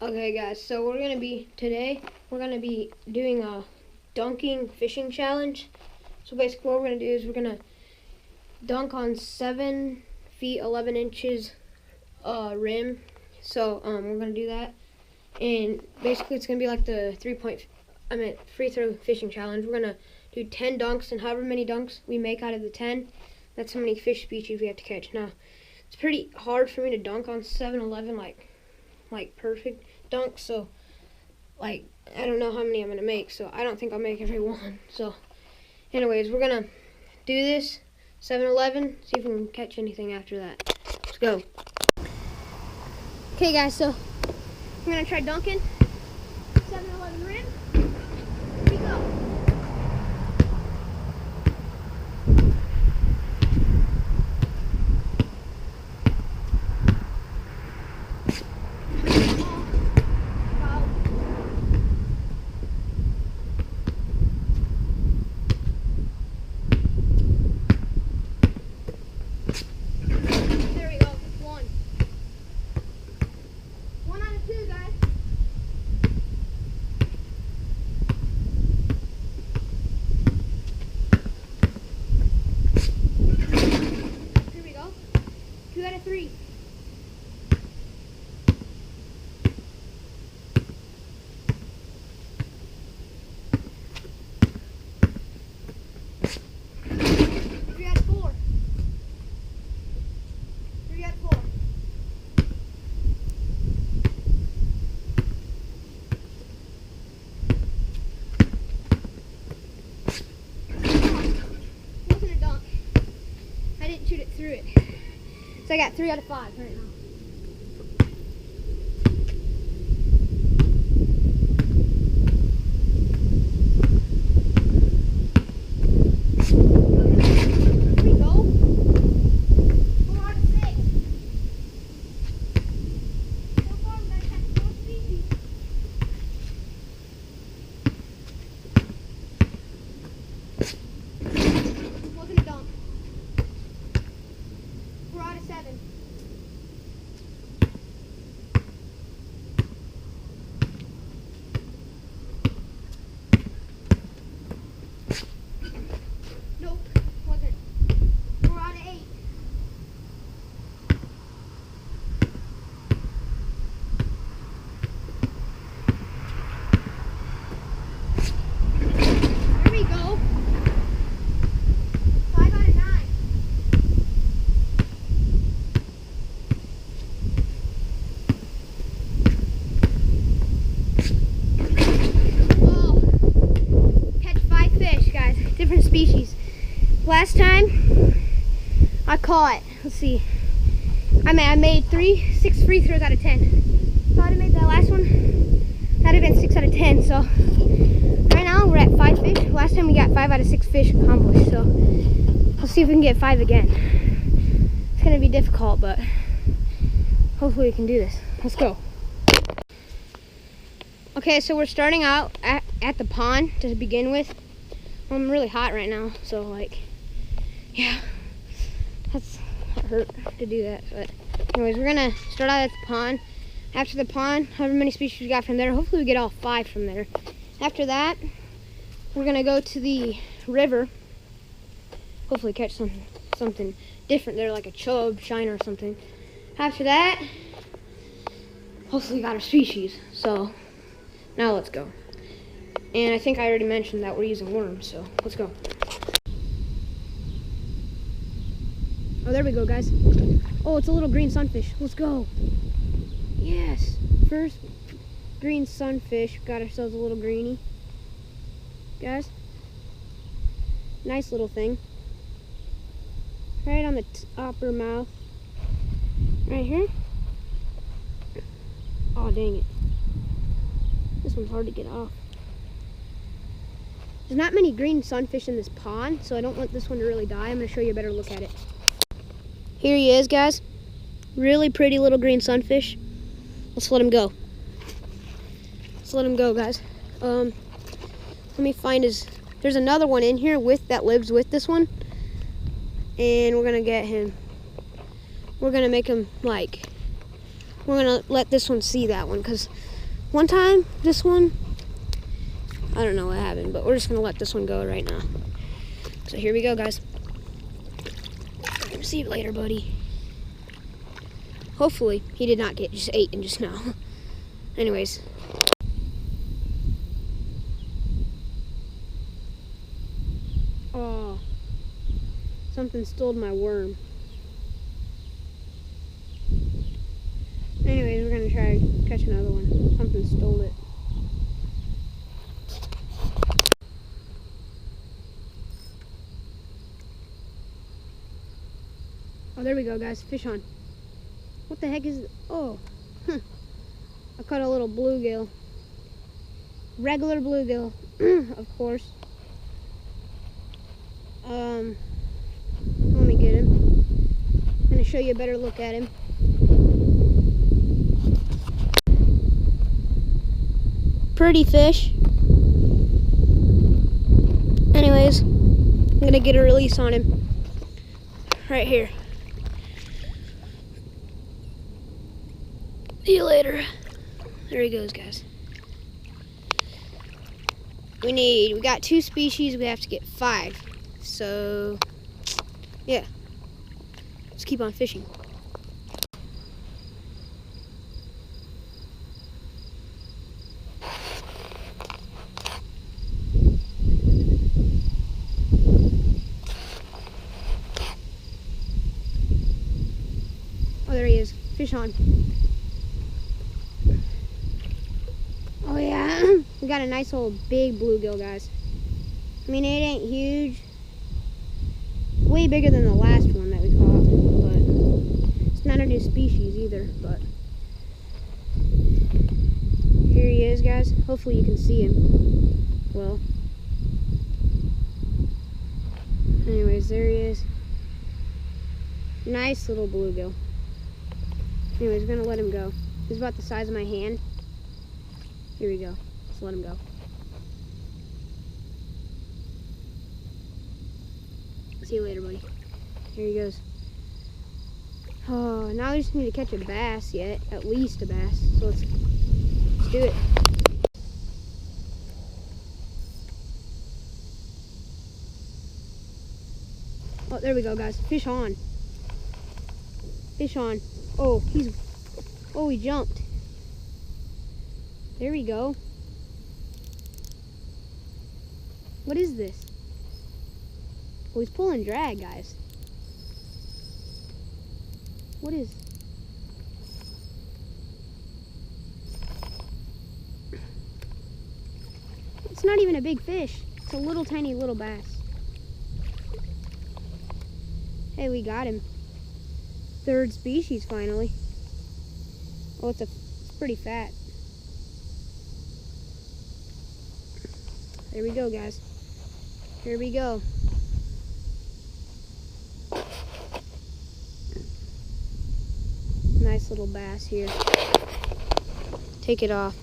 Okay guys, so today we're gonna be doing a dunking fishing challenge. So basically what we're gonna do is we're gonna dunk on 7 feet 11 inches rim. So we're gonna do that, and basically it's gonna be like the free throw fishing challenge. We're gonna do 10 dunks, and however many dunks we make out of the 10, that's how many fish species we have to catch. Now it's pretty hard for me to dunk on 7-11 like perfect dunks, so like I don't know how many I'm gonna make, so I don't think I'll make every one. So anyways, we're gonna do this 7-11, see if we can catch anything after that. Let's go. Okay guys, so we're gonna try dunking 7-11 rim. Here we go. Three. Three out of four. Three out of four. Wasn't a dunk. I didn't shoot it through it. So I got 3 out of 5 right now. Here we go. 4 out of 6. So far we gotta catch 4 species. Wasn't a dunk. 4 out of 7. Nope, wasn't. 4 out of 8. There we go. 5 out of 9. Different species. Last time I caught, let's see, I made 6 free throws out of 10. If I'd have made that last one, that'd have been 6 out of 10. So right now we're at 5 fish. Last time we got 5 out of 6 fish accomplished. So let's see if we can get 5 again. It's gonna be difficult, but hopefully we can do this. Let's go. Okay, so we're starting out at the pond to begin with. I'm really hot right now, so like, yeah, that hurt to do that. But anyways, we're gonna start out at the pond. After the pond, however many species we got from there, hopefully we get all 5 from there. After that, we're gonna go to the river. Hopefully catch something different there, like a chub, shiner, or something. After that, hopefully we got our species. So now let's go. And I think I already mentioned that we're using worms, so let's go. Oh, there we go, guys. Oh, it's a little green sunfish. Let's go. Yes, first green sunfish. Got ourselves a little greenie. Guys, nice little thing. Right on the upper mouth. Right here. Oh, dang it. This one's hard to get off. There's not many green sunfish in this pond, so I don't want this one to really die. I'm going to show you a better look at it. Here he is, guys. Really pretty little green sunfish. Let's let him go. Let's let him go, guys. Let me find his... There's another one in here that lives with this one. And we're going to get him. We're going to make him, like, we're gonna let this one see that one, because one time, this one, I don't know what happened, but we're just gonna let this one go right now. So here we go, guys. See you later, buddy. Hopefully, he did not get just ate just now. Anyways. Oh, something stole my worm. Anyways, we're gonna try to catch another one. Something stole it. Oh, there we go, guys. Fish on. What the heck is... Oh. I caught a little bluegill. Regular bluegill, of course. Let me get him. I'm going to show you a better look at him. Pretty fish. Anyways, I'm going to get a release on him. Right here. See you later. There he goes, guys. We got 2 species, we have to get 5. So, yeah. Let's keep on fishing. Oh, there he is. Fish on. Oh yeah, we got a nice old big bluegill, guys. I mean, it ain't huge. Way bigger than the last one that we caught, but it's not a new species either, but here he is, guys. Hopefully you can see him well. Anyways, there he is. Nice little bluegill. Anyways, we're gonna let him go. He's about the size of my hand. Here we go. Just let him go. See you later, buddy. Here he goes. Oh, now we just need to catch a bass yet. At least a bass. So let's do it. Oh, there we go, guys. Fish on. Fish on. Oh, he jumped. There we go. What is this? Oh, he's pulling drag, guys. What is... It's not even a big fish. It's a little tiny little bass. Hey, we got him. 3rd species, finally. Oh, it's pretty fat. There we go, guys. Here we go. Nice little bass here. Take it off.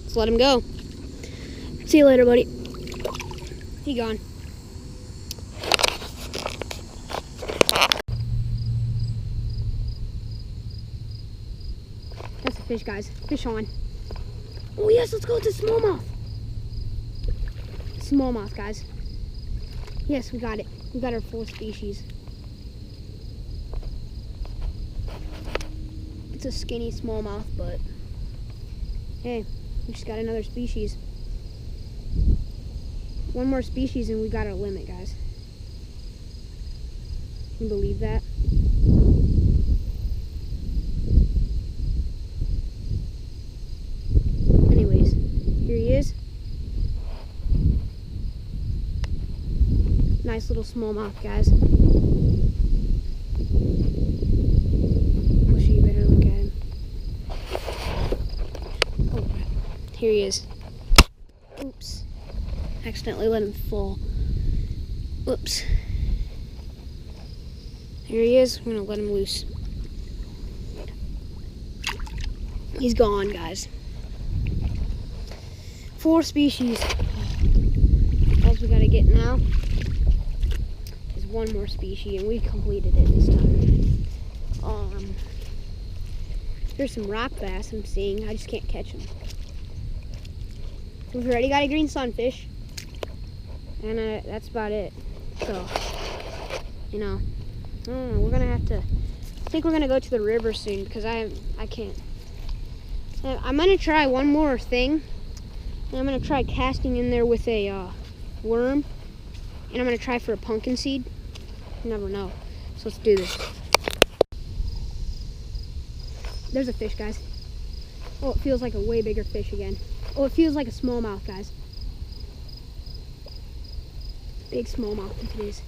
Let's let him go. See you later, buddy. He gone. That's a fish, guys. Fish on. Oh yes, let's go with the smallmouth. Smallmouth, guys. Yes, we got it. We got our 4th species. It's a skinny smallmouth, but hey, we just got another species. 1 more species and we got our limit, guys. Can you believe that? Anyways, here he is. Nice little smallmouth, guys. I'll show you a better look at him. Oh, here he is. Oops. Accidentally let him fall. Whoops. Here he is. I'm gonna let him loose. He's gone, guys. 4 species. All we gotta get now is 1 more species, and we completed it this time. There's some rock bass I'm seeing. I just can't catch them. We've already got a green sunfish, and that's about it. So, you know, we're gonna have to. I think we're gonna go to the river soon because I can't. I'm gonna try one more thing, and I'm gonna try casting in there with a worm, and I'm gonna try for a pumpkin seed. You never know. So let's do this. There's a fish, guys. Oh, it feels like a way bigger fish again. Oh, it feels like a smallmouth, guys. Big smallmouth it is.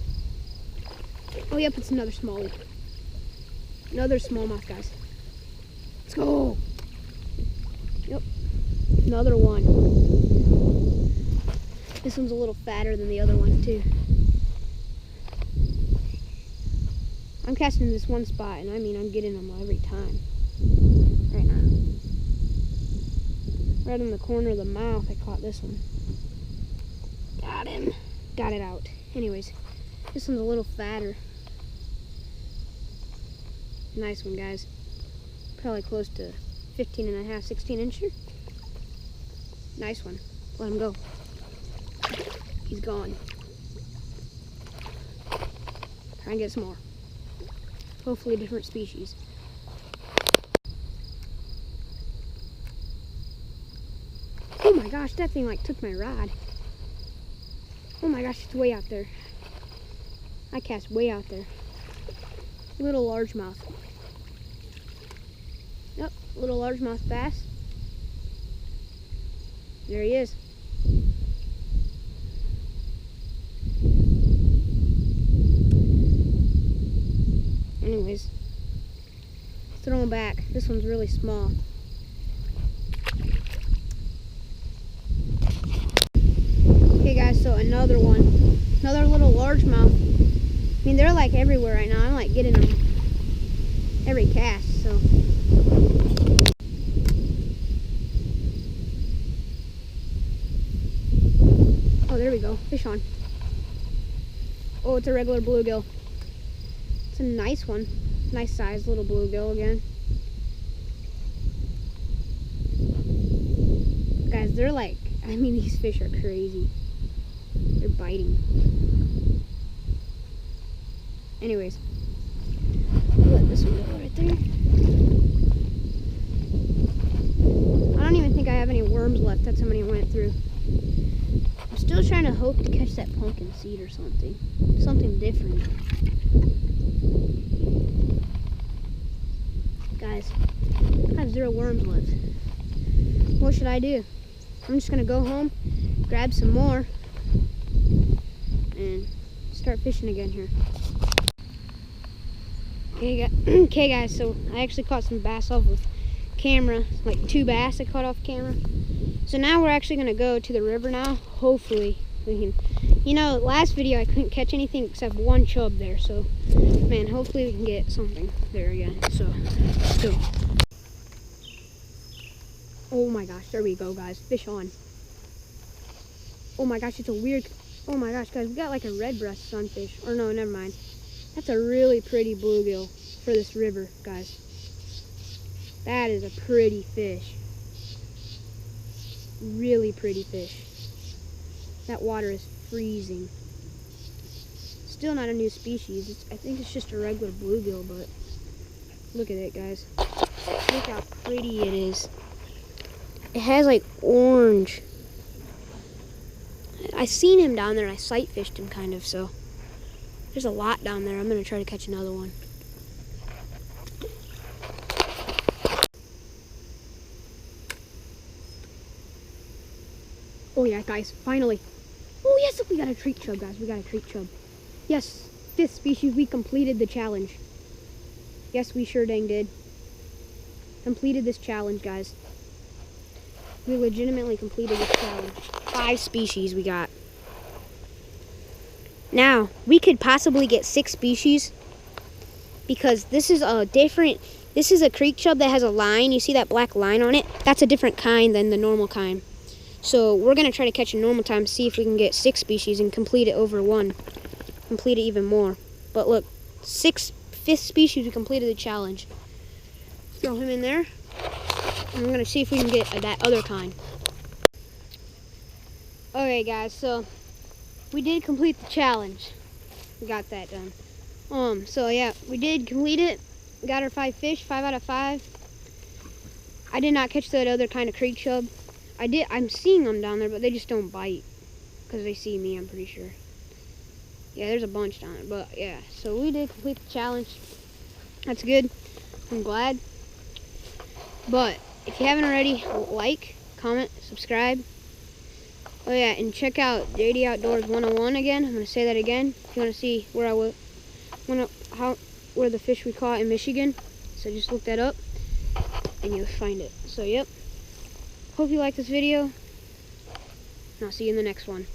Oh, yep, it's another small one. Another smallmouth, guys. Let's go. Yep, another one. This one's a little fatter than the other one, too. I'm casting in this one spot, and I mean, I'm getting them every time. Right now. Right in the corner of the mouth, I caught this one. Got him. Got it out. Anyways, this one's a little fatter. Nice one, guys. Probably close to 15 and a half, 16 incher. Nice one. Let him go. He's gone. Try and get some more. Hopefully a different species. Oh my gosh, that thing like took my rod. Oh my gosh, it's way out there. I cast way out there. Little largemouth. Yep, little largemouth bass. There he is. Anyways, throw him back. This one's really small. Okay guys, so another one. Another little largemouth. I mean, they're like everywhere right now. I'm like getting them every cast, so. Oh, there we go. Fish on. Oh, it's a regular bluegill. It's a nice one. Nice size little bluegill again. Guys, they're like, I mean, these fish are crazy. They're biting. Anyways, let this one go right there. I don't even think I have any worms left. That's how many I went through. I'm still trying to hope to catch that pumpkin seed or something. Something different. Guys, I have 0 worms left. What should I do? I'm just gonna go home, grab some more, and start fishing again here. Okay guys, so I actually caught some bass off of camera, like 2 bass I caught off camera. So now we're actually gonna go to the river now. Hopefully we can, you know, last video I couldn't catch anything except 1 chub there, so man, hopefully we can get something there again. So let's go. Oh my gosh, there we go guys, fish on. Oh my gosh, it's a weird, oh my gosh guys, we got like a red breast sunfish, or no, never mind. That's a really pretty bluegill for this river, guys. That is a pretty fish. Really pretty fish. That water is freezing. Still not a new species. I think it's just a regular bluegill, but look at it, guys. Look how pretty it is. It has like orange. I seen him down there and I sight fished him kind of, so there's a lot down there. I'm gonna try to catch another one. Oh yeah, guys, finally. Oh yes, we got a treat chub, guys. We got a treat chub. Yes, 5th species, we completed the challenge. Yes, we sure dang did. Completed this challenge, guys. We legitimately completed this challenge. 5 species we got. Now, we could possibly get 6 species because this is a different, this is a creek chub that has a line. You see that black line on it? That's a different kind than the normal kind. So we're going to try to catch a normal time, see if we can get 6 species and complete it over 1. Complete it even more. But look, 5th species, we completed the challenge. Throw him in there. And we're gonna see if we can get that other kind. Okay guys, so we did complete the challenge. We got that done. So yeah, we did complete it. Got our 5 fish, 5 out of 5. I did not catch that other kind of creek chub. I'm seeing them down there, but they just don't bite. Because they see me, I'm pretty sure. Yeah, there's a bunch down there, but yeah. So we did complete the challenge. That's good. I'm glad. But if you haven't already, like, comment, subscribe. Oh yeah, and check out JD Outdoors 101 again. I'm gonna say that again. If you want to see where where the fish we caught in Michigan, so just look that up, and you'll find it. So yep. Hope you like this video, and I'll see you in the next one.